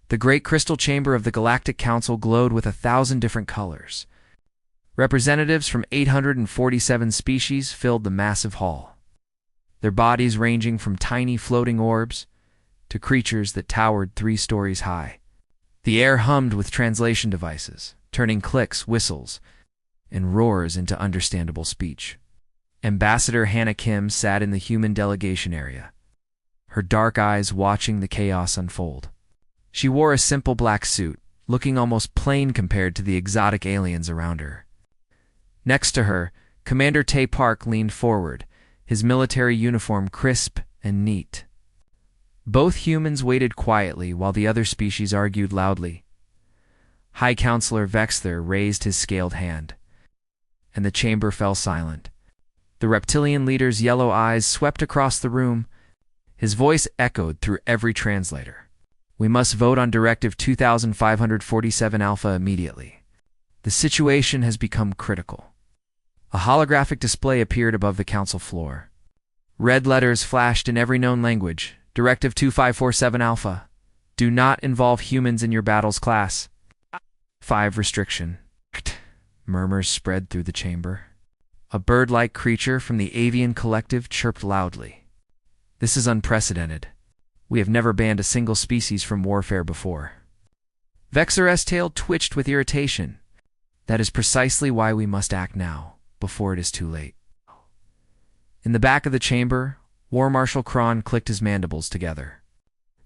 The great crystal chamber of the Galactic Council glowed with 1,000 different colors. Representatives from 847 species filled the massive hall, their bodies ranging from tiny floating orbs to creatures that towered 3 stories high. The air hummed with translation devices, turning clicks, whistles, and roars into understandable speech. Ambassador Hannah Kim sat in the human delegation area, her dark eyes watching the chaos unfold. She wore a simple black suit, looking almost plain compared to the exotic aliens around her. Next to her, Commander Tay Park leaned forward, his military uniform crisp and neat. Both humans waited quietly while the other species argued loudly. High Counselor Vexler raised his scaled hand, and the chamber fell silent. The reptilian leader's yellow eyes swept across the room. His voice echoed through every translator. We must vote on Directive 2547 Alpha immediately. The situation has become critical. A holographic display appeared above the council floor. Red letters flashed in every known language. Directive 2547 Alpha. Do not involve humans in your battles class. 5 restriction. Murmurs spread through the chamber. A bird-like creature from the avian collective chirped loudly. This is unprecedented. We have never banned a single species from warfare before. Vexer's tail twitched with irritation. That is precisely why we must act now, before it is too late. In the back of the chamber, War Marshal Kron clicked his mandibles together.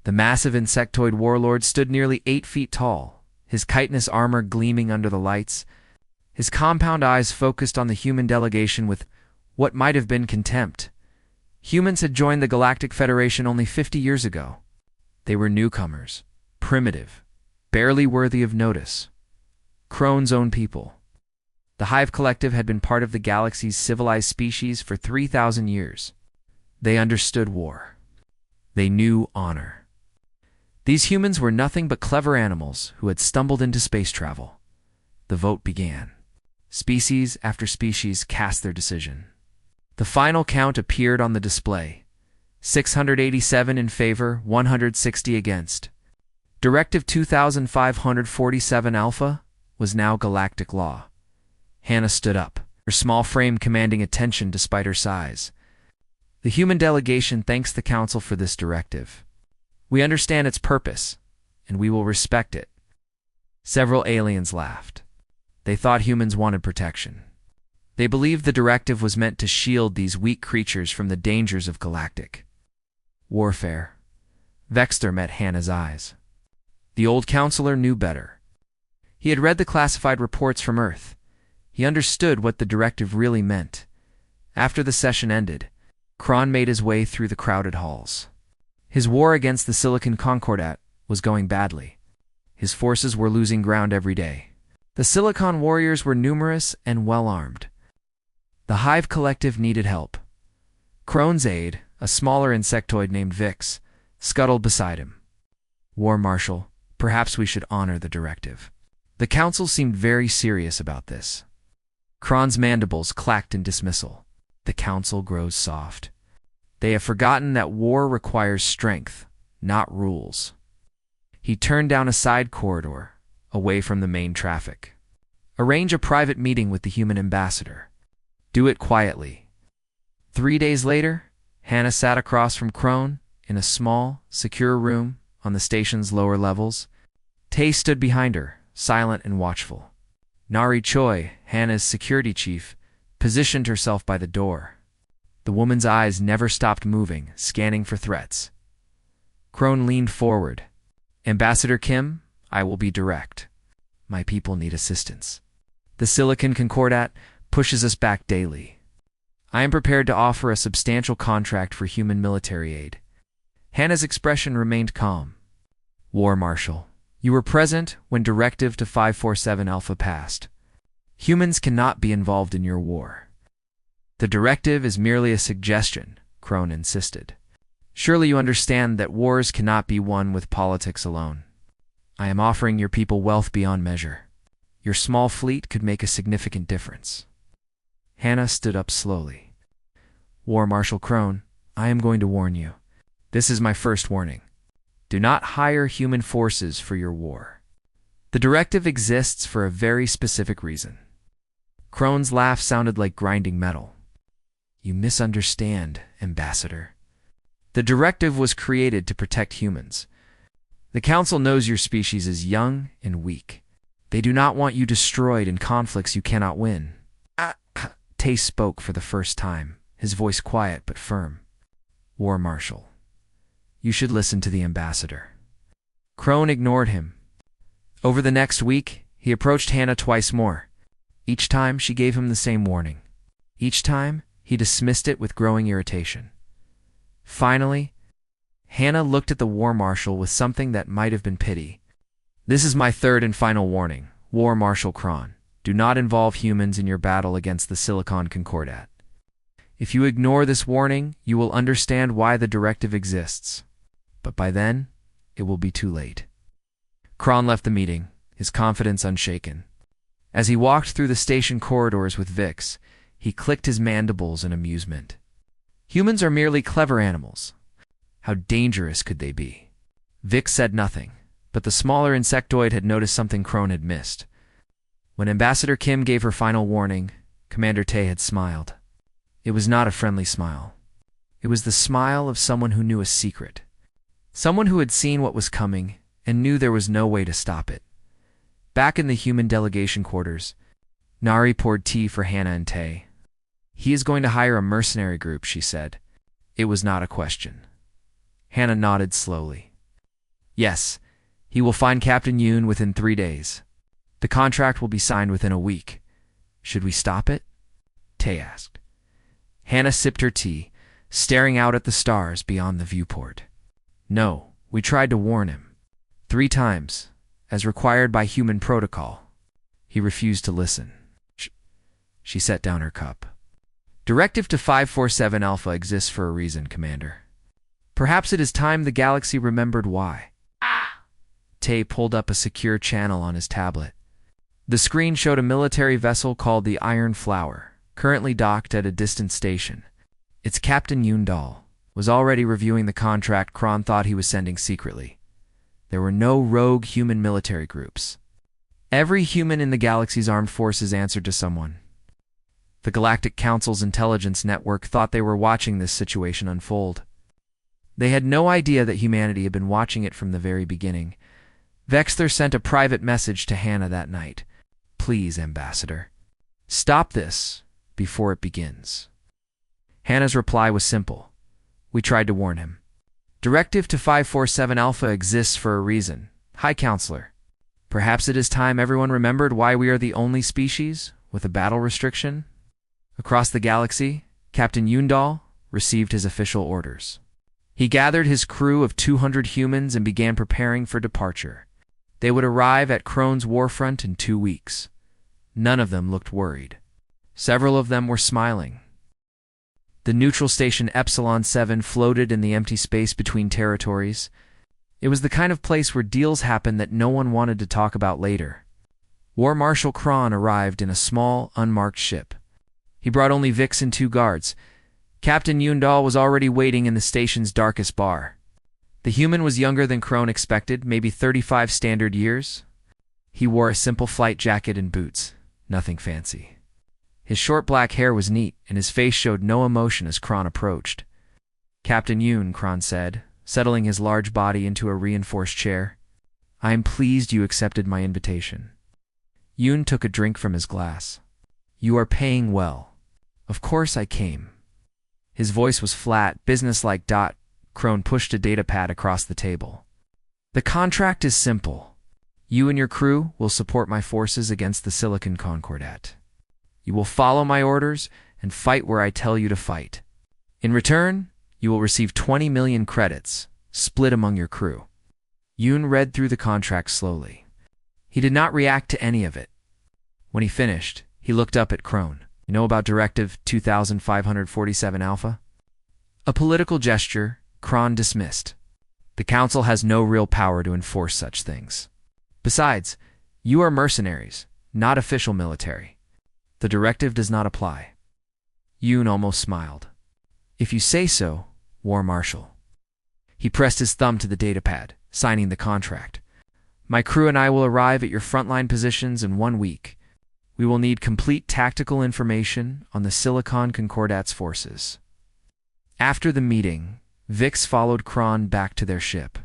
The massive insectoid warlord stood nearly 8 feet tall, his chitinous armor gleaming under the lights. His compound eyes focused on the human delegation with what might have been contempt. Humans had joined the Galactic Federation only 50 years ago. They were newcomers, primitive, barely worthy of notice. Kron's own people. The Hive Collective had been part of the galaxy's civilized species for 3,000 years. They understood war. They knew honor. These humans were nothing but clever animals who had stumbled into space travel. The vote began. Species after species cast their decision. The final count appeared on the display. 687 in favor, 160 against. Directive 2547 Alpha was now galactic law. Hannah stood up, her small frame commanding attention despite her size. The human delegation thanks the Council for this directive. We understand its purpose, and we will respect it. Several aliens laughed. They thought humans wanted protection. They believed the directive was meant to shield these weak creatures from the dangers of galactic warfare. Vexter met Hannah's eyes. The old counselor knew better. He had read the classified reports from Earth. He understood what the directive really meant. After the session ended, Kron made his way through the crowded halls. His war against the Silicon Concordat was going badly. His forces were losing ground every day. The Silicon warriors were numerous and well-armed. The Hive Collective needed help. Kron's aide, a smaller insectoid named Vix, scuttled beside him. War Marshal, perhaps we should honor the directive. The Council seemed very serious about this. Kron's mandibles clacked in dismissal. The Council grows soft. They have forgotten that war requires strength, not rules. He turned down a side corridor, away from the main traffic. Arrange a private meeting with the human ambassador. Do it quietly. 3 days later, Hannah sat across from Kron in a small, secure room on the station's lower levels. Tay stood behind her, silent and watchful. Nari Choi, Hannah's security chief, positioned herself by the door. The woman's eyes never stopped moving, scanning for threats. Kron leaned forward. Ambassador Kim, I will be direct. My people need assistance. The Silicon Concordat pushes us back daily. I am prepared to offer a substantial contract for human military aid. Hannah's expression remained calm. War Marshal, you were present when Directive to 547 Alpha passed. Humans cannot be involved in your war. The directive is merely a suggestion, Kron insisted. Surely you understand that wars cannot be won with politics alone. I am offering your people wealth beyond measure. Your small fleet could make a significant difference. Hannah stood up slowly. War Marshal Kron, I am going to warn you. This is my first warning. Do not hire human forces for your war. The directive exists for a very specific reason. Crone's laugh sounded like grinding metal. You misunderstand, Ambassador. The directive was created to protect humans. The Council knows your species is young and weak. They do not want you destroyed in conflicts you cannot win. Tay spoke for the first time, his voice quiet but firm. War Marshal, you should listen to the Ambassador. Crone ignored him. Over the next week, he approached Hannah twice more. Each time, she gave him the same warning. Each time, he dismissed it with growing irritation. Finally, Hannah looked at the War Marshal with something that might have been pity. This is my third and final warning, War Marshal Crone. Do not involve humans in your battle against the Silicon Concordat. If you ignore this warning, you will understand why the directive exists. But by then, it will be too late. Crone left the meeting, his confidence unshaken. As he walked through the station corridors with Vix, he clicked his mandibles in amusement. Humans are merely clever animals. How dangerous could they be? Vix said nothing, but the smaller insectoid had noticed something Crone had missed. When Ambassador Kim gave her final warning, Commander Tay had smiled. It was not a friendly smile. It was the smile of someone who knew a secret. Someone who had seen what was coming and knew there was no way to stop it. Back in the human delegation quarters, Nari poured tea for Hannah and Tay. He is going to hire a mercenary group, she said. It was not a question. Hannah nodded slowly. Yes, he will find Captain Yoon within 3 days. The contract will be signed within a week. Should we stop it? Tay asked. Hannah sipped her tea, staring out at the stars beyond the viewport. No, we tried to warn him. 3 times, as required by human protocol. He refused to listen. She set down her cup. Directive to 547 Alpha exists for a reason, Commander. Perhaps it is time the galaxy remembered why. Tay pulled up a secure channel on his tablet. The screen showed a military vessel called the Iron Flower, currently docked at a distant station. Its captain Yoon was already reviewing the contract Crone thought he was sending secretly. There were no rogue human military groups. Every human in the galaxy's armed forces answered to someone. The Galactic Council's intelligence network thought they were watching this situation unfold. They had no idea that humanity had been watching it from the very beginning. Vexler sent a private message to Hannah that night. Please, Ambassador, stop this before it begins. Hannah's reply was simple. We tried to warn him. Directive to 547 Alpha exists for a reason. High Counselor, perhaps it is time everyone remembered why we are the only species with a battle restriction. Across the galaxy, Captain Yoon received his official orders. He gathered his crew of 200 humans and began preparing for departure. They would arrive at Crone's warfront in 2 weeks. None of them looked worried. Several of them were smiling. The neutral station Epsilon 7 floated in the empty space between territories. It was the kind of place where deals happened that no one wanted to talk about later. War Marshal Crone arrived in a small, unmarked ship. He brought only Vix and 2 guards. Captain Yoon was already waiting in the station's darkest bar. The human was younger than Crone expected, maybe 35 standard years. He wore a simple flight jacket and boots, nothing fancy. His short black hair was neat, and his face showed no emotion as Crone approached. Captain Yoon, Crone said, settling his large body into a reinforced chair. I am pleased you accepted my invitation. Yoon took a drink from his glass. You are paying well. Of course I came. His voice was flat, businesslike. Crone pushed a datapad across the table. The contract is simple. You and your crew will support my forces against the Silicon Concordat. You will follow my orders and fight where I tell you to fight. In return, you will receive 20 million credits, split among your crew. Yoon read through the contract slowly. He did not react to any of it. When he finished, he looked up at Crone. You know about Directive 2547 Alpha? A political gesture, Crone dismissed. The Council has no real power to enforce such things. Besides, you are mercenaries, not official military. The directive does not apply. Yoon almost smiled. If you say so, War Marshal. He pressed his thumb to the datapad. signing the contract. My crew and I will arrive at your frontline positions in 1 week. We will need complete tactical information on the Silicon Concordat's forces. After the meeting, Vix followed Kron back to their ship.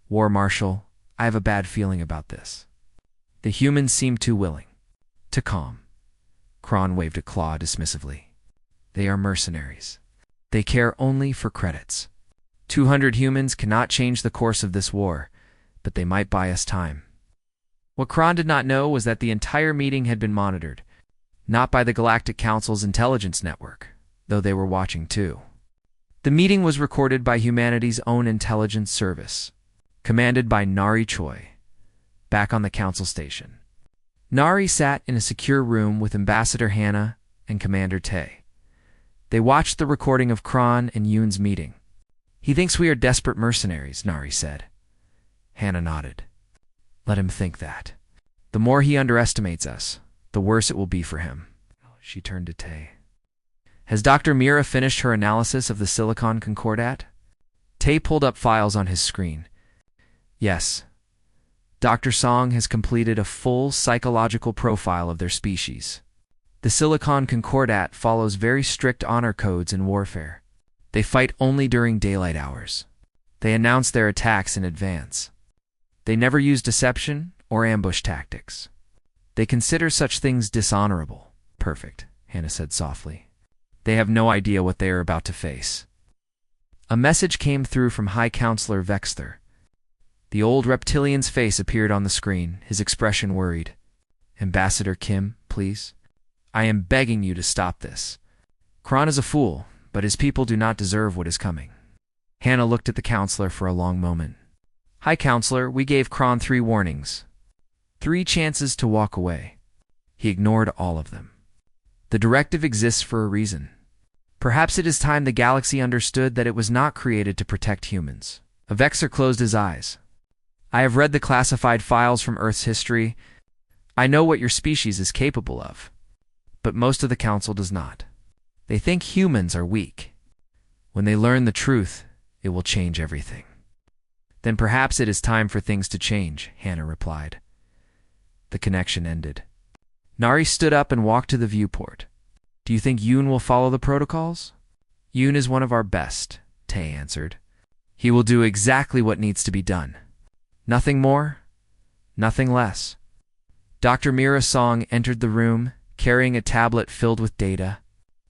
War Marshal, I have a bad feeling about this. The humans seem too willing to calm. Kron waved a claw dismissively. They are mercenaries. They care only for credits. 200 humans cannot change the course of this war, but they might buy us time. What Kron did not know was that the entire meeting had been monitored, not by the Galactic Council's intelligence network, though they were watching too. The meeting was recorded by humanity's own intelligence service, commanded by Nari Choi, back on the council station. Nari sat in a secure room with Ambassador Hannah and Commander Tay. They watched the recording of Kron and Yoon's meeting. He thinks we are desperate mercenaries, Nari said. Hannah nodded. Let him think that. The more he underestimates us, the worse it will be for him. She turned to Tay. Has Dr. Mira finished her analysis of the Silicon Concordat? Tay pulled up files on his screen. Yes. Dr. Song has completed a full psychological profile of their species. The Silicon Concordat follows very strict honor codes in warfare. They fight only during daylight hours. They announce their attacks in advance. They never use deception or ambush tactics. They consider such things dishonorable. Perfect, Hannah said softly. They have no idea what they are about to face. A message came through from High Counselor Vexther. The old reptilian's face appeared on the screen, his expression worried. Ambassador Kim, please. I am begging you to stop this. Kron is a fool, but his people do not deserve what is coming. Hannah looked at the counselor for a long moment. High Counselor, we gave Kron 3 warnings. 3 chances to walk away. He ignored all of them. The directive exists for a reason. Perhaps it is time the galaxy understood that it was not created to protect humans. Vexer closed his eyes. I have read the classified files from Earth's history. I know what your species is capable of. But most of the Council does not. They think humans are weak. When they learn the truth, it will change everything. Then perhaps it is time for things to change, Hannah replied. The connection ended. Nari stood up and walked to the viewport. Do you think Yoon will follow the protocols? Yoon is one of our best, Tay answered. He will do exactly what needs to be done. Nothing more, nothing less. Dr. Mira Song entered the room, carrying a tablet filled with data.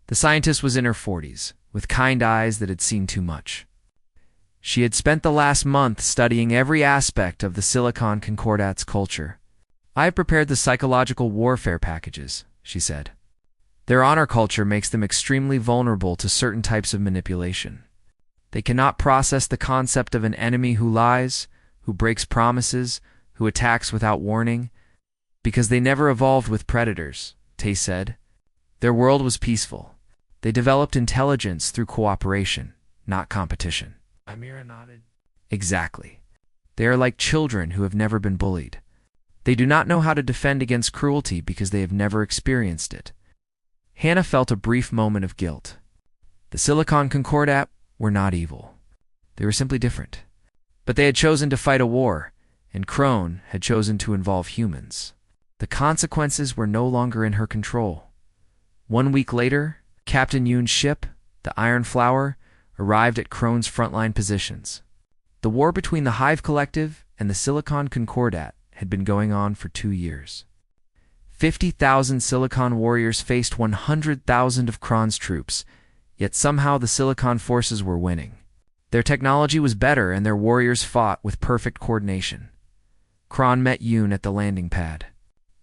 The scientist was in her 40s, with kind eyes that had seen too much. She had spent the last month studying every aspect of the Silicon Concordat's culture. I have prepared the psychological warfare packages, she said. Their honor culture makes them extremely vulnerable to certain types of manipulation. They cannot process the concept of an enemy who lies, who breaks promises, who attacks without warning, because they never evolved with predators, Tay said. Their world was peaceful. They developed intelligence through cooperation, not competition. Amira nodded. Exactly. They are like children who have never been bullied. They do not know how to defend against cruelty because they have never experienced it. Hannah felt a brief moment of guilt. The Silicon Concordat were not evil. They were simply different. But they had chosen to fight a war, and Krone had chosen to involve humans. The consequences were no longer in her control. 1 week later, Captain Yoon's ship, the Iron Flower, arrived at Krone's frontline positions. The war between the Hive Collective and the Silicon Concordat had been going on for 2 years. 50,000 Silicon warriors faced 100,000 of Kron's troops, yet somehow the Silicon forces were winning. Their technology was better and their warriors fought with perfect coordination. Kron met Yoon at the landing pad.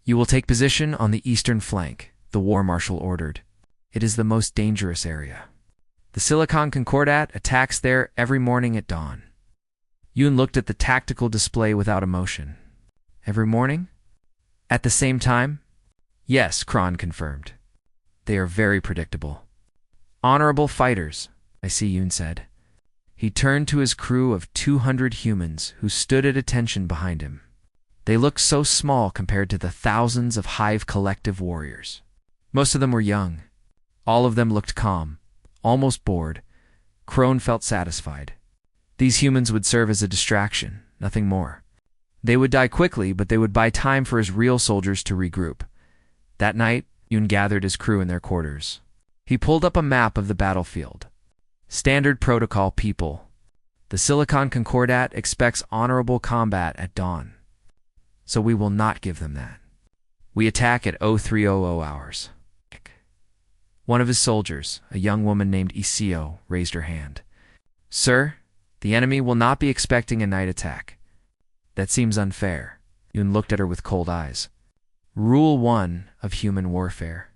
You will take position on the eastern flank, the War Marshal ordered. It is the most dangerous area. The Silicon Concordat attacks there every morning at dawn. Yoon looked at the tactical display without emotion. Every morning? At the same time? Yes, Kron confirmed. They are very predictable. Honorable fighters, I see, Yoon said. He turned to his crew of 200 humans who stood at attention behind him. They looked so small compared to the thousands of Hive Collective warriors. Most of them were young. All of them looked calm, almost bored. Kron felt satisfied. These humans would serve as a distraction, nothing more. They would die quickly, but they would buy time for his real soldiers to regroup. That night, Yoon gathered his crew in their quarters. He pulled up a map of the battlefield. Standard protocol, people. The Silicon Concordat expects honorable combat at dawn. So we will not give them that. We attack at 0300 hours. One of his soldiers, a young woman named Isio, raised her hand. Sir, the enemy will not be expecting a night attack. That seems unfair. Yoon looked at her with cold eyes. Rule 1 of human warfare.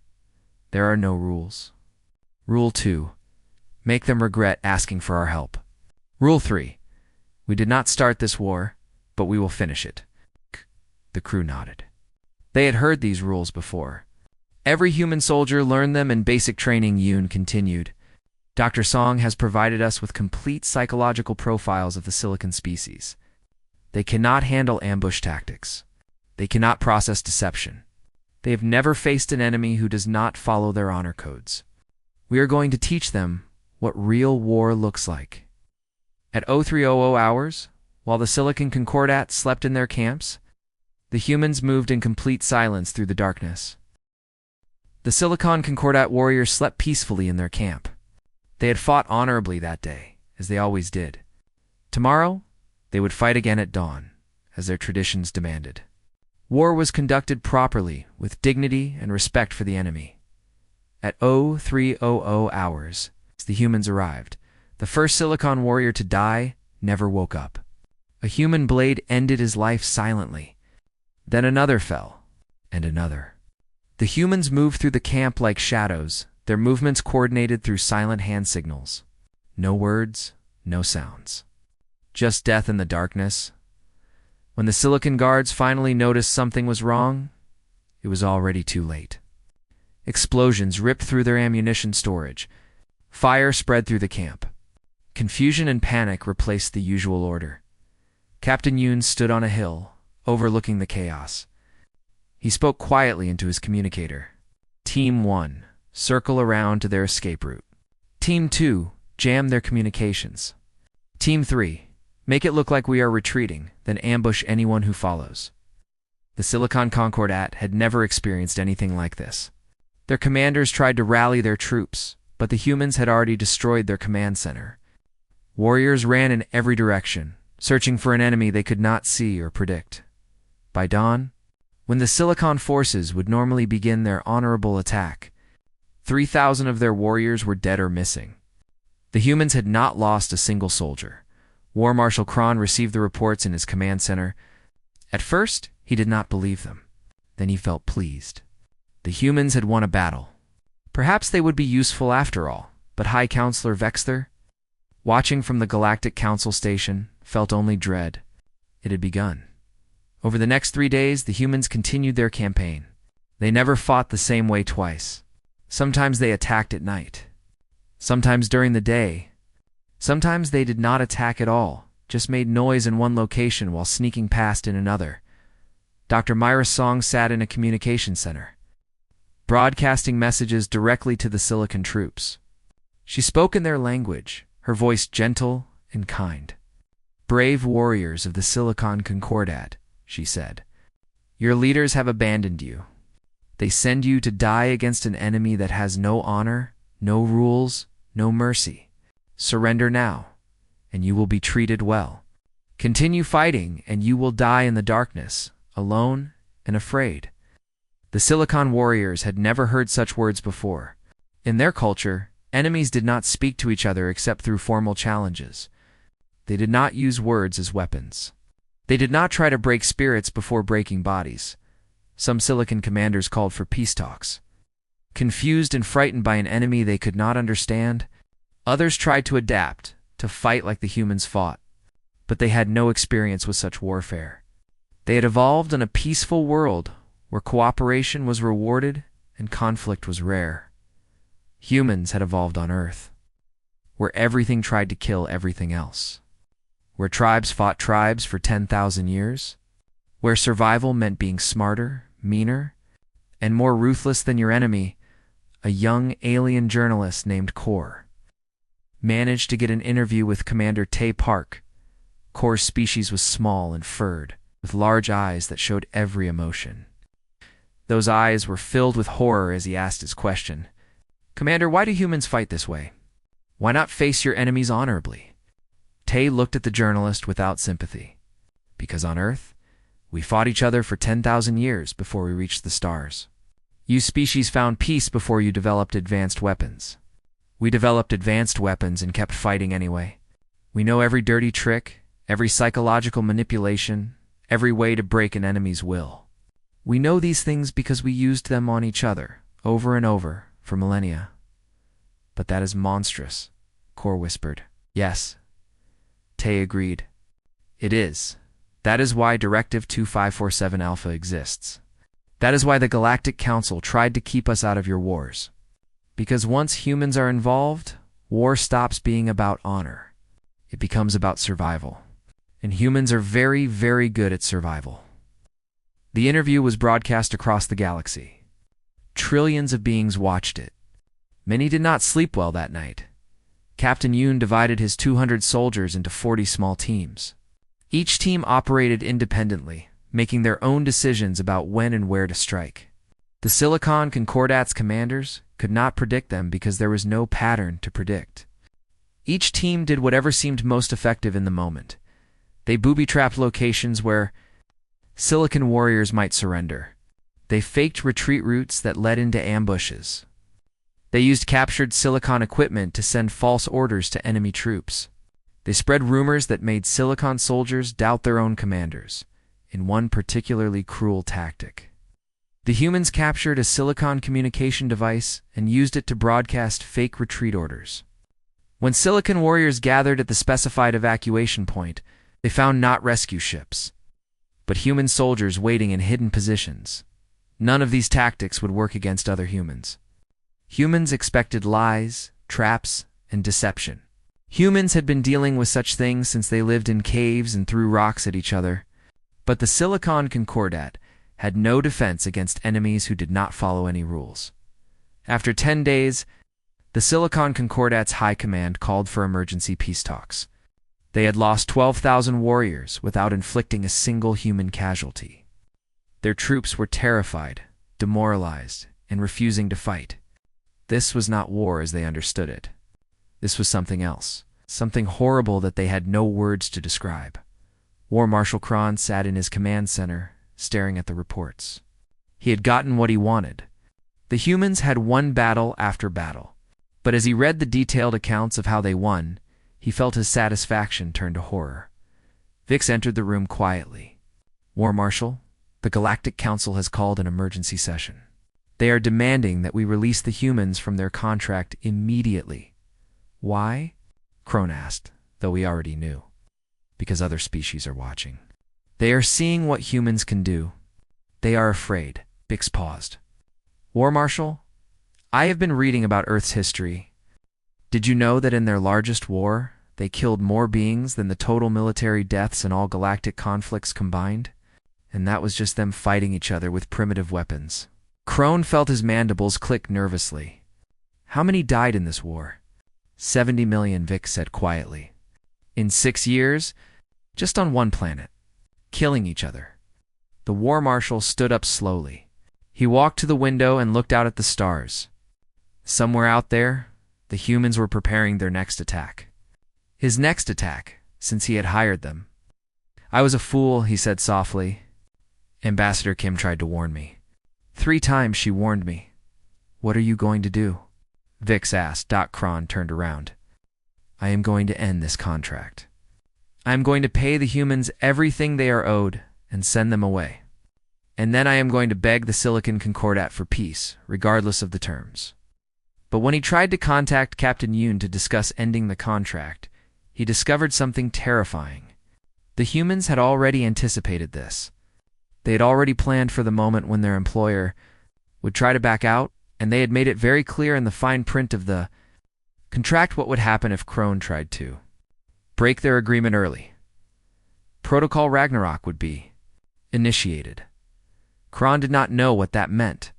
There are no rules. Rule 2. Make them regret asking for our help. Rule 3. We did not start this war, but we will finish it. The crew nodded. They had heard these rules before. Every human soldier learned them in basic training, Yoon continued. Dr. Song has provided us with complete psychological profiles of the silicon species. They cannot handle ambush tactics. They cannot process deception. They have never faced an enemy who does not follow their honor codes. We are going to teach them what real war looks like. At 0300 hours, while the Silicon Concordat slept in their camps, the humans moved in complete silence through the darkness. The Silicon Concordat warriors slept peacefully in their camp. They had fought honorably that day, as they always did. Tomorrow, they would fight again at dawn, as their traditions demanded. War was conducted properly, with dignity and respect for the enemy. At 0300 hours, the humans arrived. The first Silicon warrior to die never woke up. A human blade ended his life silently. Then another fell, and another. The humans moved through the camp like shadows, their movements coordinated through silent hand signals. No words, no sounds. Just death in the darkness. When the Silicon Guards finally noticed something was wrong, it was already too late. Explosions ripped through their ammunition storage. Fire spread through the camp. Confusion and panic replaced the usual order. Captain Yoon stood on a hill, overlooking the chaos. He spoke quietly into his communicator. Team 1, circle around to their escape route. Team 2, jam their communications. Team 3, make it look like we are retreating, then ambush anyone who follows. The Silicon Concordat had never experienced anything like this. Their commanders tried to rally their troops, but the humans had already destroyed their command center. Warriors ran in every direction, searching for an enemy they could not see or predict. By dawn, when the Silicon forces would normally begin their honorable attack, 3,000 of their warriors were dead or missing. The humans had not lost a single soldier. War Marshal Kron received the reports in his command center. At first, he did not believe them. Then he felt pleased. The humans had won a battle. Perhaps they would be useful after all, but High Counselor Vexther, watching from the Galactic Council station, felt only dread. It had begun. Over the next 3 days, the humans continued their campaign. They never fought the same way twice. Sometimes they attacked at night. Sometimes during the day. Sometimes they did not attack at all, just made noise in one location while sneaking past in another. Dr. Myra Song sat in a communication center, broadcasting messages directly to the Silicon troops. She spoke in their language, her voice gentle and kind. Brave warriors of the Silicon Concordat, she said. Your leaders have abandoned you. They send you to die against an enemy that has no honor, no rules, no mercy. Surrender now, and you will be treated well. Continue fighting, and you will die in the darkness, alone and afraid. The Silicon warriors had never heard such words before. In their culture, enemies did not speak to each other except through formal challenges. They did not use words as weapons. They did not try to break spirits before breaking bodies. Some Silicon commanders called for peace talks. Confused and frightened by an enemy they could not understand, others tried to adapt, to fight like the humans fought. But they had no experience with such warfare. They had evolved in a peaceful world where cooperation was rewarded and conflict was rare. Humans had evolved on Earth, where everything tried to kill everything else. Where tribes fought tribes for 10,000 years. Where survival meant being smarter, meaner, and more ruthless than your enemy. A young alien journalist named Kor managed to get an interview with Commander Tae Park. Kor's species was small and furred, with large eyes that showed every emotion. Those eyes were filled with horror as he asked his question. "Commander, why do humans fight this way? Why not face your enemies honorably?" Tay looked at the journalist without sympathy. "Because on Earth, we fought each other for 10,000 years before we reached the stars. You species found peace before you developed advanced weapons. We developed advanced weapons and kept fighting anyway. We know every dirty trick, every psychological manipulation, every way to break an enemy's will. We know these things because we used them on each other, over and over, for millennia." "But that is monstrous," Kor whispered. "Yes," Tay agreed. "It is. That is why Directive 2547 Alpha exists. That is why the Galactic Council tried to keep us out of your wars. Because once humans are involved, war stops being about honor. It becomes about survival. And humans are very, very good at survival." The interview was broadcast across the galaxy. Trillions of beings watched it. Many did not sleep well that night. Captain Yoon divided his 200 soldiers into 40 small teams. Each team operated independently, making their own decisions about when and where to strike. The Silicon Concordat's commanders could not predict them because there was no pattern to predict. Each team did whatever seemed most effective in the moment. They booby-trapped locations where Silicon warriors might surrender. They faked retreat routes that led into ambushes. They used captured Silicon equipment to send false orders to enemy troops. They spread rumors that made Silicon soldiers doubt their own commanders, in one particularly cruel tactic. The humans captured a Silicon communication device and used it to broadcast fake retreat orders. When Silicon warriors gathered at the specified evacuation point, they found not rescue ships, but human soldiers waiting in hidden positions. None of these tactics would work against other humans. Humans expected lies, traps, and deception. Humans had been dealing with such things since they lived in caves and threw rocks at each other. But the Silicon Concordat had no defense against enemies who did not follow any rules. After 10 days, the Silicon Concordat's high command called for emergency peace talks. They had lost 12,000 warriors without inflicting a single human casualty. Their troops were terrified, demoralized, and refusing to fight. This was not war as they understood it. This was something else, something horrible that they had no words to describe. War Marshal Kron sat in his command center, staring at the reports. He had gotten what he wanted. The humans had won battle after battle. But as he read the detailed accounts of how they won, he felt his satisfaction turn to horror. Vix entered the room quietly. "War Marshal, the Galactic Council has called an emergency session. They are demanding that we release the humans from their contract immediately." "Why?" Kron asked, though he already knew. "Because other species are watching. They are seeing what humans can do. They are afraid." Vix paused. "War Marshal, I have been reading about Earth's history. Did you know that in their largest war, they killed more beings than the total military deaths in all galactic conflicts combined? And that was just them fighting each other with primitive weapons." Kron felt his mandibles click nervously. "How many died in this war?" 70 million, Vix said quietly. "In 6 years, just on one planet, killing each other." The War Marshal stood up slowly. He walked to the window and looked out at the stars. Somewhere out there, the humans were preparing their next attack. His next attack, since he had hired them. "I was a fool," he said softly. "Ambassador Kim tried to warn me. 3 times she warned me." "What are you going to do?" Vix asked. Kron turned around. "I am going to end this contract. I am going to pay the humans everything they are owed and send them away. And then I am going to beg the Silicon Concordat for peace, regardless of the terms." But when he tried to contact Captain Yoon to discuss ending the contract, he discovered something terrifying. The humans had already anticipated this. They had already planned for the moment when their employer would try to back out, and they had made it very clear in the fine print of the contract what would happen if Kron tried to break their agreement early. Protocol Ragnarok would be initiated. Kron did not know what that meant,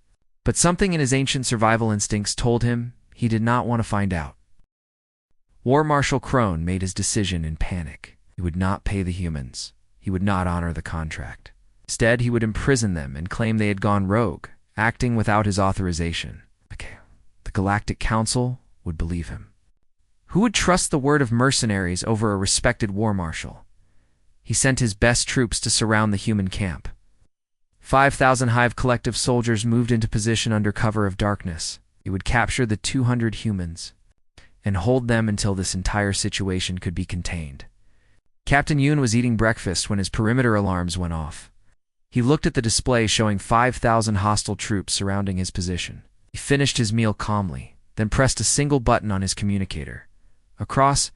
but something in his ancient survival instincts told him he did not want to find out. War Marshal Kron made his decision in panic. He would not pay the humans. He would not honor the contract. Instead, he would imprison them and claim they had gone rogue, acting without his authorization. The Galactic Council would believe him. Who would trust the word of mercenaries over a respected war marshal? He sent his best troops to surround the human camp. 5,000 Hive Collective soldiers moved into position under cover of darkness. He would capture the 200 humans and hold them until this entire situation could be contained. Captain Yoon was eating breakfast when his perimeter alarms went off. He looked at the display showing 5,000 hostile troops surrounding his position. He finished his meal calmly, then pressed a single button on his communicator. Across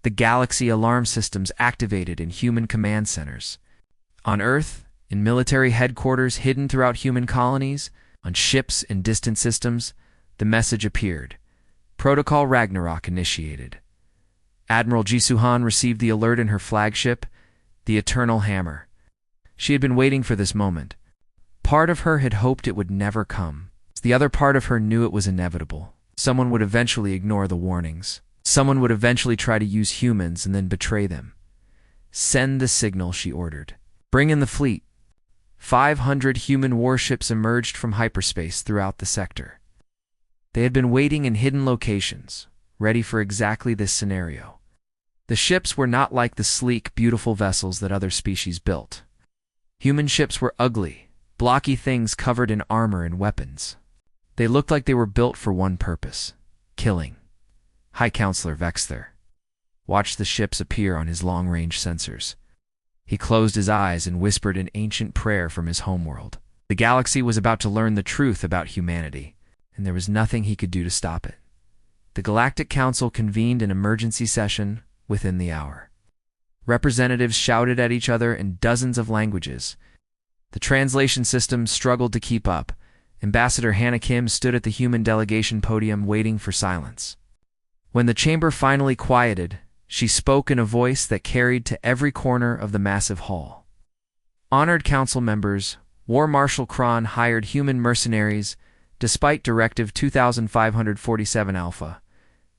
the galaxy, alarm systems activated in human command centers. On Earth, in military headquarters hidden throughout human colonies, on ships in distant systems, the message appeared. Protocol Ragnarok initiated. Admiral Jisuhan received the alert in her flagship, the Eternal Hammer. She had been waiting for this moment. Part of her had hoped it would never come. The other part of her knew it was inevitable. Someone would eventually ignore the warnings. Someone would eventually try to use humans and then betray them. Send the signal, she ordered. Bring in the fleet. 500 human warships emerged from hyperspace throughout the sector. They had been waiting in hidden locations, ready for exactly this scenario. The ships were not like the sleek, beautiful vessels that other species built. Human ships were ugly, blocky things covered in armor and weapons. They looked like they were built for one purpose: killing. High Counselor Vexther watched the ships appear on his long-range sensors. He closed his eyes and whispered an ancient prayer from his homeworld. The galaxy was about to learn the truth about humanity, and there was nothing he could do to stop it. The Galactic Council convened an emergency session within the hour. Representatives shouted at each other in dozens of languages. The translation system struggled to keep up. Ambassador Hannah Kim stood at the human delegation podium waiting for silence. When the chamber finally quieted, she spoke in a voice that carried to every corner of the massive hall. Honored council members, War Marshal Kron hired human mercenaries despite Directive 2547 Alpha.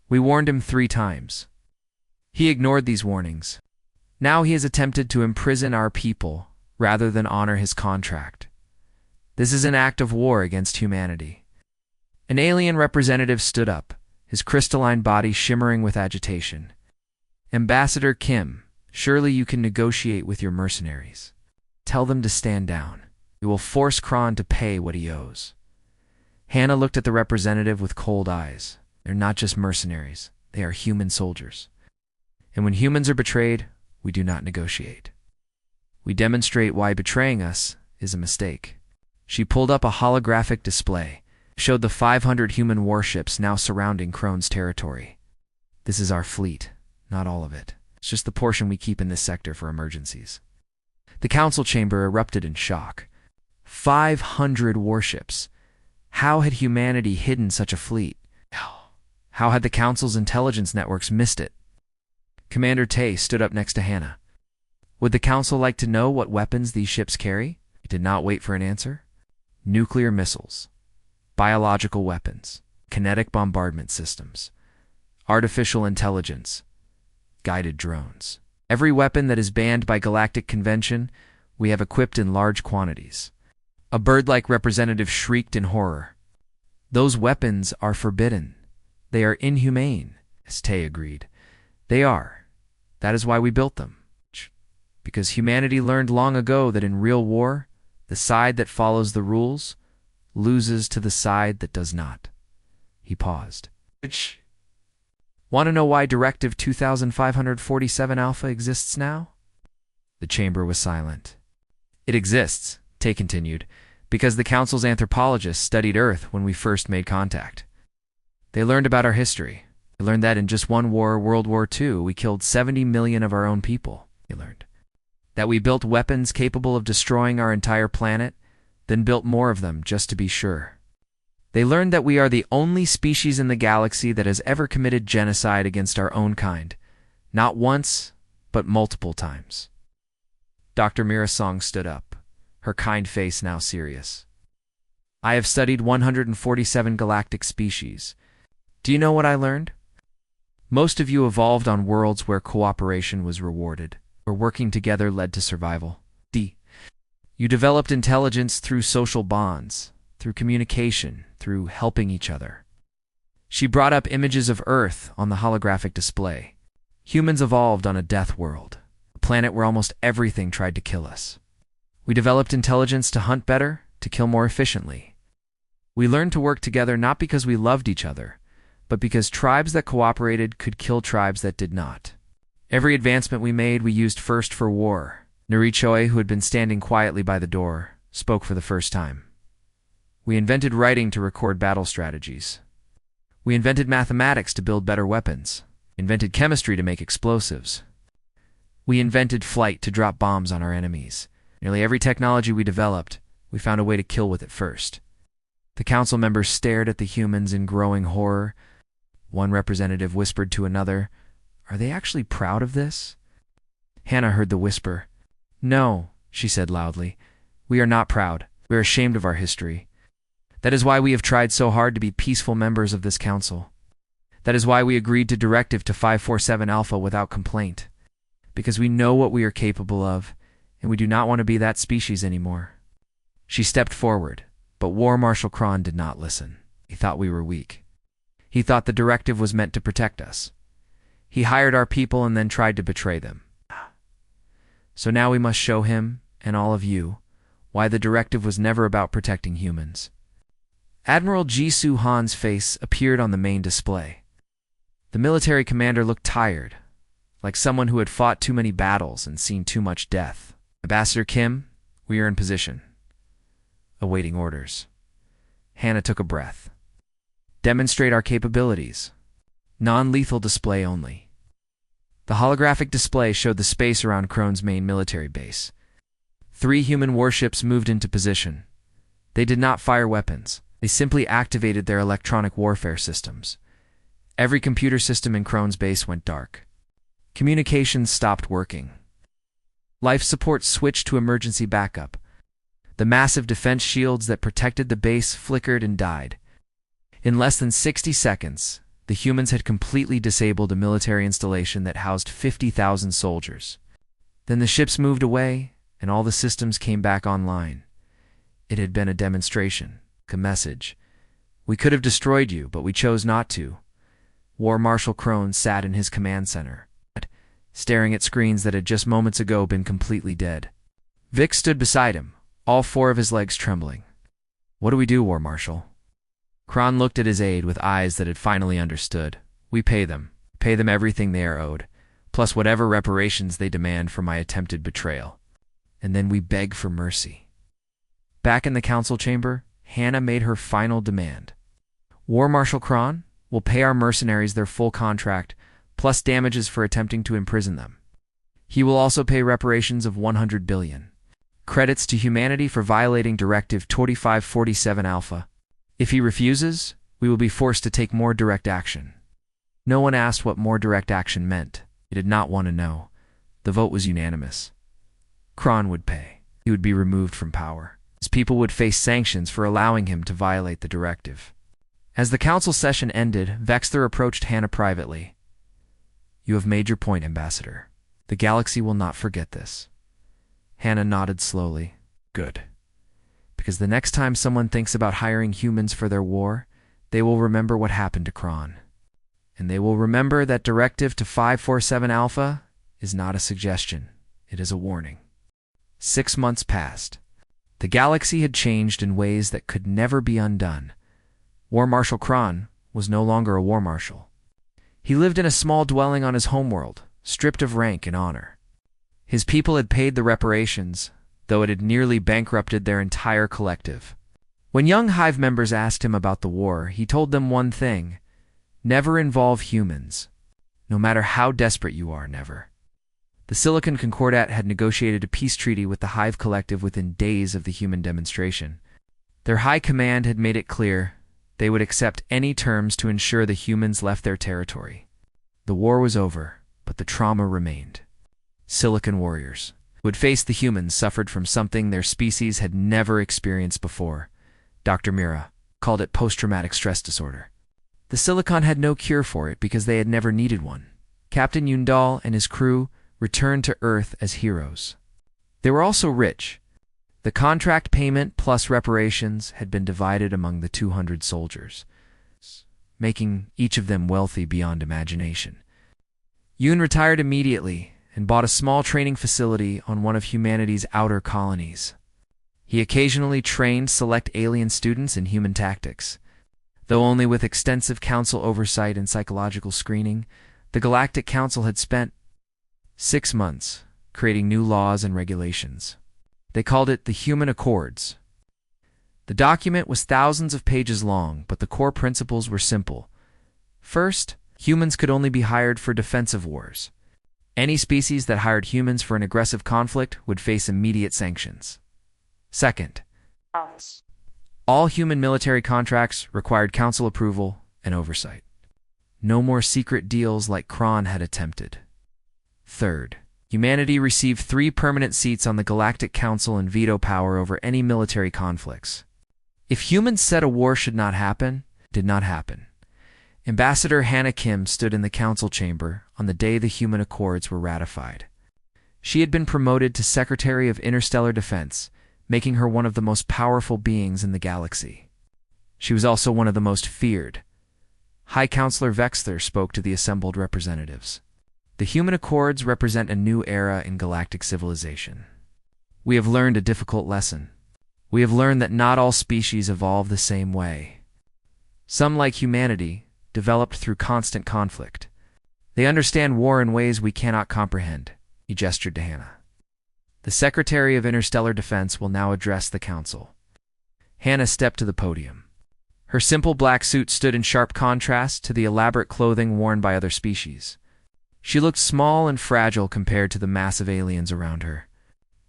We warned him 3 times. He ignored these warnings. Now he has attempted to imprison our people rather than honor his contract. This is an act of war against humanity. An alien representative stood up, his crystalline body shimmering with agitation. Ambassador Kim, surely you can negotiate with your mercenaries. Tell them to stand down. We will force Kron to pay what he owes. Hannah looked at the representative with cold eyes. They're not just mercenaries. They are human soldiers. And when humans are betrayed, we do not negotiate. We demonstrate why betraying us is a mistake. She pulled up a holographic display, showed the 500 human warships now surrounding Kron's territory. This is our fleet, not all of it. It's just the portion we keep in this sector for emergencies. The council chamber erupted in shock. 500 warships. How had humanity hidden such a fleet? How had the council's intelligence networks missed it? Commander Tay stood up next to Hannah. Would the council like to know what weapons these ships carry? He did not wait for an answer. Nuclear missiles, biological weapons, kinetic bombardment systems, artificial intelligence, guided drones. Every weapon that is banned by Galactic Convention, we have equipped in large quantities. A bird-like representative shrieked in horror. Those weapons are forbidden. They are inhumane, as Tay agreed. They are. That is why we built them. Because humanity learned long ago that in real war, the side that follows the rules loses to the side that does not. He paused. Want to know why Directive 2547 Alpha exists now? The chamber was silent. It exists, Tay continued, because the Council's anthropologists studied Earth when we first made contact. They learned about our history. They learned that in just one war, World War II, we killed 70 million of our own people. They learned that we built weapons capable of destroying our entire planet, then built more of them just to be sure. They learned that we are the only species in the galaxy that has ever committed genocide against our own kind, not once, but multiple times. Dr. Mirasong stood up, her kind face now serious. I have studied 147 galactic species. Do you know what I learned? Most of you evolved on worlds where cooperation was rewarded, where working together led to survival. D. You developed intelligence through social bonds, through communication, through helping each other. She brought up images of Earth on the holographic display. Humans evolved on a death world, a planet where almost everything tried to kill us. We developed intelligence to hunt better, to kill more efficiently. We learned to work together not because we loved each other, but because tribes that cooperated could kill tribes that did not. Every advancement we made we used first for war. Narration, who had been standing quietly by the door, spoke for the first time. We invented writing to record battle strategies. We invented mathematics to build better weapons, invented chemistry to make explosives. We invented flight to drop bombs on our enemies. Nearly every technology we developed, we found a way to kill with it first. The council members stared at the humans in growing horror. One representative whispered to another, "Are they actually proud of this?" Hannah heard the whisper. "No," she said loudly. "We are not proud. We are ashamed of our history. That is why we have tried so hard to be peaceful members of this council. That is why we agreed to Directive to 547 Alpha without complaint. Because we know what we are capable of, and we do not want to be that species anymore." She stepped forward, but War Marshal Kron did not listen. He thought we were weak. He thought the directive was meant to protect us. He hired our people and then tried to betray them. So now we must show him, and all of you, why the directive was never about protecting humans. Admiral Jisoo Han's face appeared on the main display. The military commander looked tired, like someone who had fought too many battles and seen too much death. "Ambassador Kim, we are in position. Awaiting orders." Hannah took a breath. "Demonstrate our capabilities. Non-lethal display only." The holographic display showed the space around Krone's main military base. 3 human warships moved into position. They did not fire weapons. They simply activated their electronic warfare systems. Every computer system in Krone's base went dark. Communications stopped working. Life support switched to emergency backup. The massive defense shields that protected the base flickered and died. In less than 60 seconds, the humans had completely disabled a military installation that housed 50,000 soldiers. Then the ships moved away, and all the systems came back online. It had been a demonstration, a message. "We could have destroyed you, but we chose not to." War Marshal Krone sat in his command center, staring at screens that had just moments ago been completely dead. Vic stood beside him, all 4 of his legs trembling. "What do we do, War Marshal?" Kron looked at his aide with eyes that had finally understood. "We pay them everything they are owed, plus whatever reparations they demand for my attempted betrayal. And then we beg for mercy." Back in the council chamber, Hannah made her final demand. "War Marshal Kron will pay our mercenaries their full contract, plus damages for attempting to imprison them. He will also pay reparations of 100 billion. Credits to humanity for violating Directive 2547 Alpha. If he refuses, we will be forced to take more direct action." No one asked what more direct action meant. They did not want to know. The vote was unanimous. Kron would pay. He would be removed from power. His people would face sanctions for allowing him to violate the directive. As the council session ended, Vexter approached Hannah privately. "You have made your point, Ambassador. The galaxy will not forget this." Hannah nodded slowly. "Good. Because the next time someone thinks about hiring humans for their war, they will remember what happened to Kron. And they will remember that Directive to 547 Alpha is not a suggestion. It is a warning." 6 months passed. The galaxy had changed in ways that could never be undone. War Marshal Kron was no longer a war marshal. He lived in a small dwelling on his homeworld, stripped of rank and honor. His people had paid the reparations, though it had nearly bankrupted their entire collective. When young Hive members asked him about the war, he told them one thing: never involve humans. No matter how desperate you are, never. The Silicon Concordat had negotiated a peace treaty with the Hive Collective within days of the human demonstration. Their high command had made it clear they would accept any terms to ensure the humans left their territory. The war was over, but the trauma remained. Silicon warriors who had faced the humans suffered from something their species had never experienced before. Dr. Mira called it post-traumatic stress disorder. The Silicon had no cure for it because they had never needed one. Captain Yundal and his crew returned to Earth as heroes. They were also rich. The contract payment plus reparations had been divided among the 200 soldiers, making each of them wealthy beyond imagination. Yoon retired immediately and bought a small training facility on one of humanity's outer colonies. He occasionally trained select alien students in human tactics. Though only with extensive council oversight and psychological screening, the Galactic Council had spent 6 months creating new laws and regulations. They called it the Human Accords. The document was thousands of pages long, but the core principles were simple. First, humans could only be hired for defensive wars. Any species that hired humans for an aggressive conflict would face immediate sanctions. Second, all human military contracts required council approval and oversight. No more secret deals like Kron had attempted. Third, humanity received 3 permanent seats on the Galactic Council and veto power over any military conflicts. If humans said a war should not happen, it did not happen. Ambassador Hannah Kim stood in the council chamber on the day the Human Accords were ratified. She had been promoted to Secretary of Interstellar Defense, making her one of the most powerful beings in the galaxy. She was also one of the most feared. High Counselor Vexler spoke to the assembled representatives. The Human Accords represent a new era in galactic civilization. We have learned a difficult lesson. We have learned that not all species evolve the same way. Some, like humanity, developed through constant conflict. They understand war in ways we cannot comprehend. He gestured to Hannah. The Secretary of Interstellar Defense will now address the council. Hannah stepped to the podium. Her simple black suit stood in sharp contrast to the elaborate clothing worn by other species. She looked small and fragile compared to the massive aliens around her.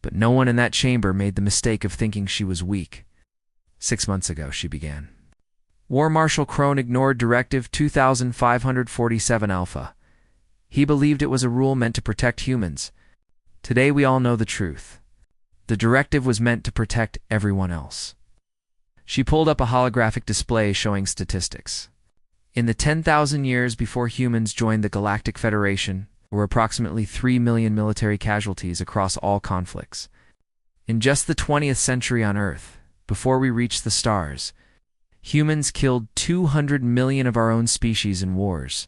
But no one in that chamber made the mistake of thinking she was weak. 6 months ago, she began. War Marshal Krone ignored Directive 2547 Alpha. He believed it was a rule meant to protect humans. Today we all know the truth. The directive was meant to protect everyone else. She pulled up a holographic display showing statistics. In the 10,000 years before humans joined the Galactic Federation, there were approximately 3 million military casualties across all conflicts. In just the 20th century on Earth, before we reached the stars, humans killed 200 million of our own species in wars.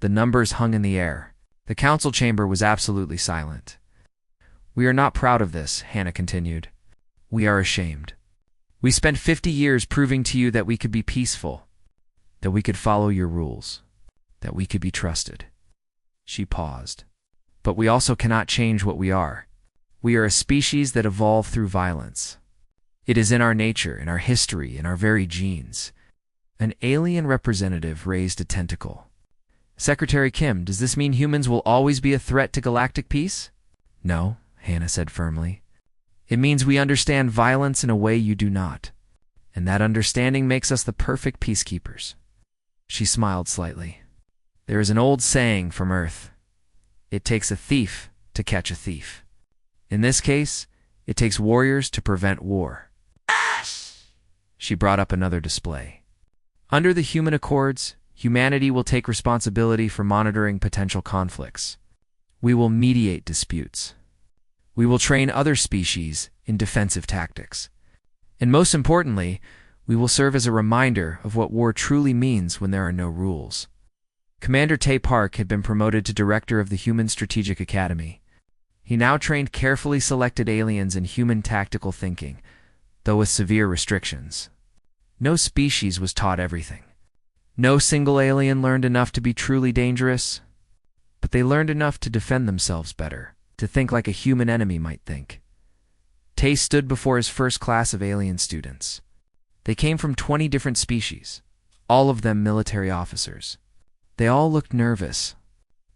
The numbers hung in the air. The council chamber was absolutely silent. We are not proud of this, Hannah continued. We are ashamed. We spent 50 years proving to you that we could be peaceful, that we could follow your rules, that we could be trusted. She paused. But we also cannot change what we are. We are a species that evolved through violence. It is in our nature, in our history, in our very genes. An alien representative raised a tentacle. Secretary Kim, does this mean humans will always be a threat to galactic peace? No, Hannah said firmly. It means we understand violence in a way you do not. And that understanding makes us the perfect peacekeepers. She smiled slightly. There is an old saying from Earth. It takes a thief to catch a thief. In this case, it takes warriors to prevent war. She brought up another display. Under the Human Accords, humanity will take responsibility for monitoring potential conflicts. We will mediate disputes. We will train other species in defensive tactics. And most importantly, we will serve as a reminder of what war truly means when there are no rules. Commander Tae Park had been promoted to Director of the Human Strategic Academy. He now trained carefully selected aliens in human tactical thinking, though with severe restrictions. No species was taught everything. No single alien learned enough to be truly dangerous, but they learned enough to defend themselves better, to think like a human enemy might think. Tae stood before his first class of alien students. They came from 20 different species, all of them military officers. They all looked nervous.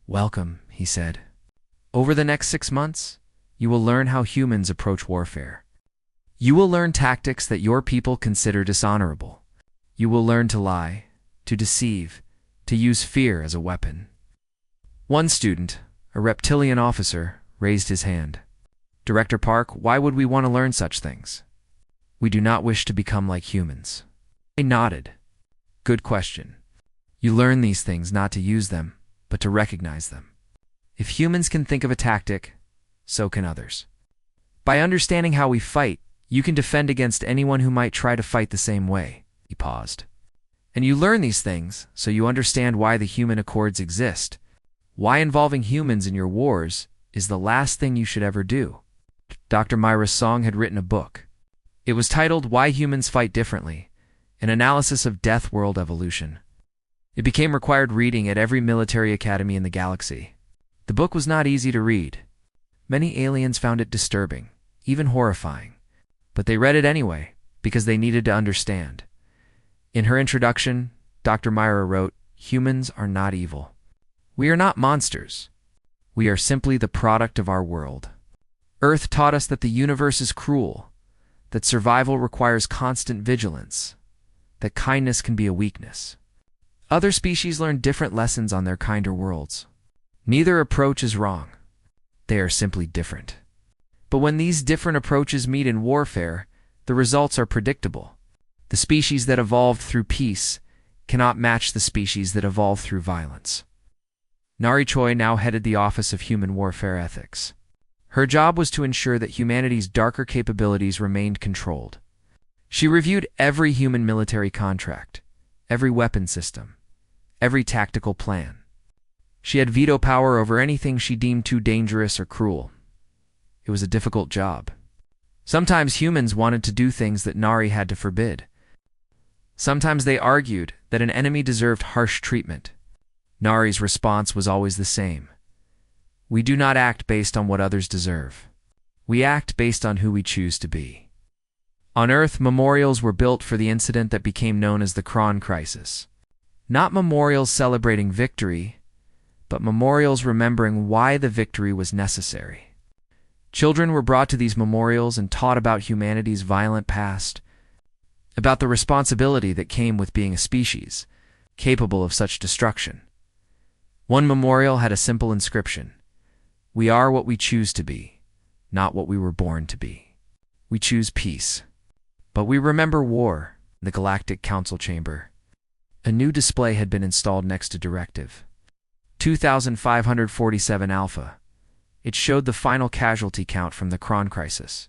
Welcome, he said. Over the next 6 months, you will learn how humans approach warfare. You will learn tactics that your people consider dishonorable. You will learn to lie, to deceive, to use fear as a weapon. One student, a reptilian officer, raised his hand. Director Park, why would we want to learn such things? We do not wish to become like humans. I nodded. Good question. You learn these things not to use them, but to recognize them. If humans can think of a tactic, so can others. By understanding how we fight, you can defend against anyone who might try to fight the same way. He paused. And you learn these things so you understand why the human accords exist. Why involving humans in your wars is the last thing you should ever do. Dr. Myra Song had written a book. It was titled Why Humans Fight Differently, an analysis of death world evolution. It became required reading at every military academy in the galaxy. The book was not easy to read. Many aliens found it disturbing, even horrifying. But they read it anyway, because they needed to understand. In her introduction, Dr. Myra wrote, "Humans are not evil. We are not monsters. We are simply the product of our world. Earth taught us that the universe is cruel, that survival requires constant vigilance, that kindness can be a weakness. Other species learn different lessons on their kinder worlds. Neither approach is wrong. They are simply different. But when these different approaches meet in warfare, the results are predictable. The species that evolved through peace cannot match the species that evolved through violence." Nari Choi now headed the Office of Human Warfare Ethics. Her job was to ensure that humanity's darker capabilities remained controlled. She reviewed every human military contract, every weapon system, every tactical plan. She had veto power over anything she deemed too dangerous or cruel. It was a difficult job. Sometimes humans wanted to do things that Nari had to forbid. Sometimes they argued that an enemy deserved harsh treatment. Nari's response was always the same. "We do not act based on what others deserve. We act based on who we choose to be." On Earth, memorials were built for the incident that became known as the Kron Crisis. Not memorials celebrating victory, but memorials remembering why the victory was necessary. Children were brought to these memorials and taught about humanity's violent past, about the responsibility that came with being a species capable of such destruction. One memorial had a simple inscription: "We are what we choose to be, not what we were born to be. We choose peace, but we remember war." In the Galactic Council chamber, a new display had been installed next to Directive 2547 Alpha. It showed the final casualty count from the Kron Crisis.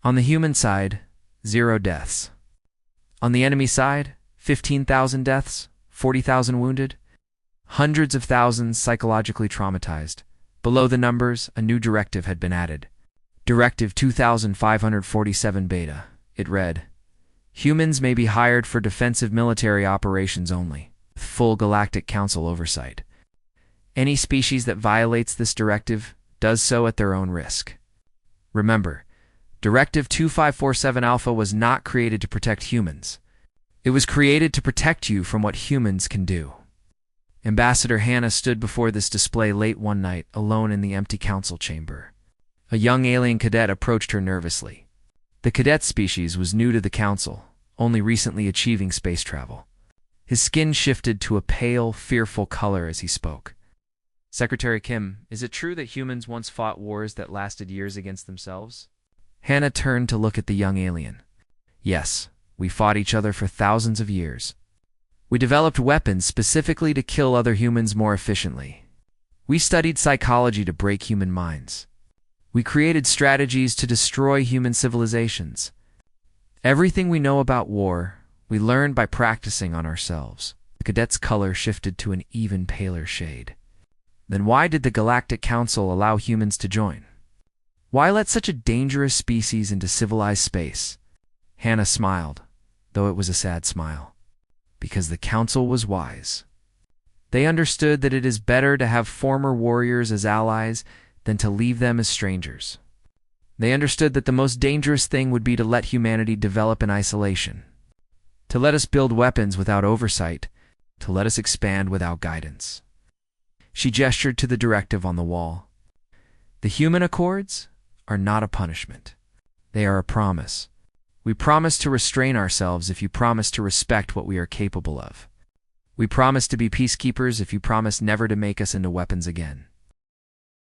On the human side, 0 deaths. On the enemy side, 15,000 deaths, 40,000 wounded, hundreds of thousands psychologically traumatized. Below the numbers, a new directive had been added. Directive 2547 Beta. It read, "Humans may be hired for defensive military operations only, with full Galactic Council oversight. Any species that violates this directive does so at their own risk." Remember, Directive 2547 Alpha was not created to protect humans. It was created to protect you from what humans can do. Ambassador Hannah stood before this display late one night, alone in the empty council chamber. A young alien cadet approached her nervously. The cadet species was new to the council, only recently achieving space travel. His skin shifted to a pale, fearful color as he spoke. "Secretary Kim, is it true that humans once fought wars that lasted years against themselves?" Hannah turned to look at the young alien. "Yes, we fought each other for thousands of years. We developed weapons specifically to kill other humans more efficiently. We studied psychology to break human minds. We created strategies to destroy human civilizations. Everything we know about war, we learned by practicing on ourselves." The cadet's color shifted to an even paler shade. "Then why did the Galactic Council allow humans to join? Why let such a dangerous species into civilized space?" Hannah smiled, though it was a sad smile. "Because the Council was wise. They understood that it is better to have former warriors as allies than to leave them as strangers. They understood that the most dangerous thing would be to let humanity develop in isolation, to let us build weapons without oversight, to let us expand without guidance." She gestured to the directive on the wall. "The human accords are not a punishment. They are a promise. We promise to restrain ourselves if you promise to respect what we are capable of. We promise to be peacekeepers if you promise never to make us into weapons again."